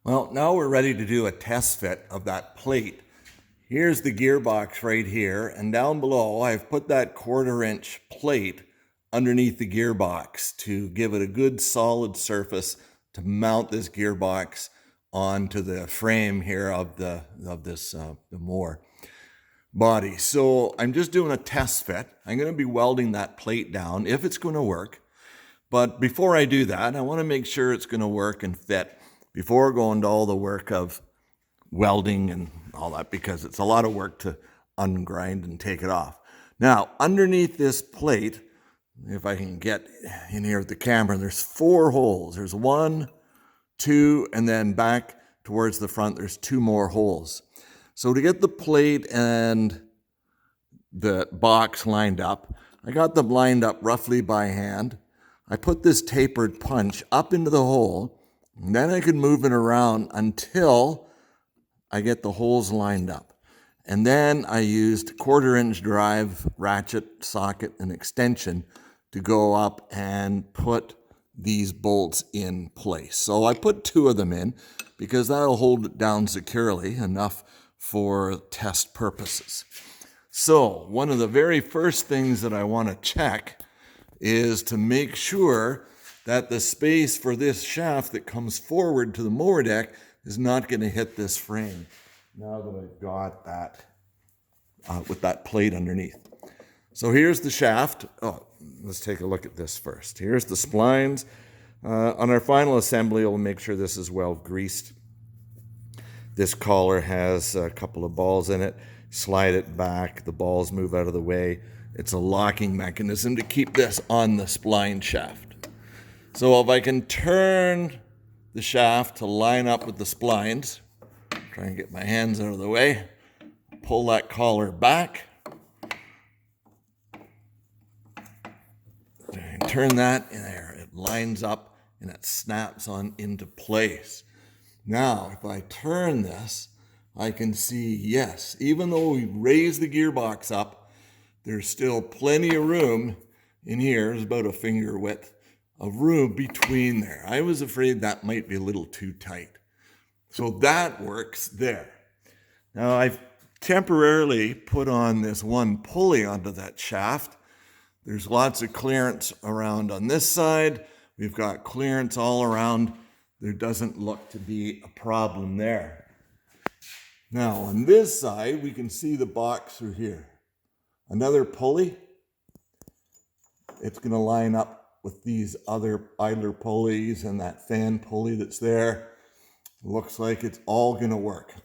Well, now we're ready to do a test fit of that plate. Here's the gearbox right here, and down below I've put that 1/4-inch plate underneath the gearbox to give it a good solid surface to mount this gearbox onto the frame here of the mower body. So I'm just doing a test fit. I'm going to be welding that plate down if it's going to work. But before I do that, I want to make sure it's going to work and fit before going to all the work of welding and all that, because it's a lot of work to ungrind and take it off. Now, underneath this plate, if I can get in here with the camera, there's 4 holes. There's 1, 2, and then back towards the front, there's 2 more holes. So to get the plate and the box lined up, I got them lined up roughly by hand. I put this tapered punch up into the hole, and then I can move it around until I get the holes lined up. And then I used 1/4-inch drive, ratchet, socket, and extension to go up and put these bolts in place. So I put 2 of them in because that'll hold it down securely enough for test purposes. So one of the very first things that I want to check is to make sure that the space for this shaft that comes forward to the mower deck is not going to hit this frame. Now that I've got that with that plate underneath. So here's the shaft. Oh, let's take a look at this first. Here's the splines. On our final assembly, we'll make sure this is well greased. This collar has a couple of balls in it. Slide it back, the balls move out of the way. It's a locking mechanism to keep this on the spline shaft. So if I can turn the shaft to line up with the splines, try and get my hands out of the way, pull that collar back, and turn that in there. It lines up and it snaps on into place. Now, if I turn this, I can see, yes, even though we raised the gearbox up, there's still plenty of room in here. There's about a finger width of room between there. I was afraid that might be a little too tight. So that works there. Now I've temporarily put on this 1 pulley onto that shaft. There's lots of clearance around on this side. We've got clearance all around. There doesn't look to be a problem there. Now on this side, we can see the box through here. Another pulley. It's going to line up with these other idler pulleys and that fan pulley that's there. Looks like it's all going to work.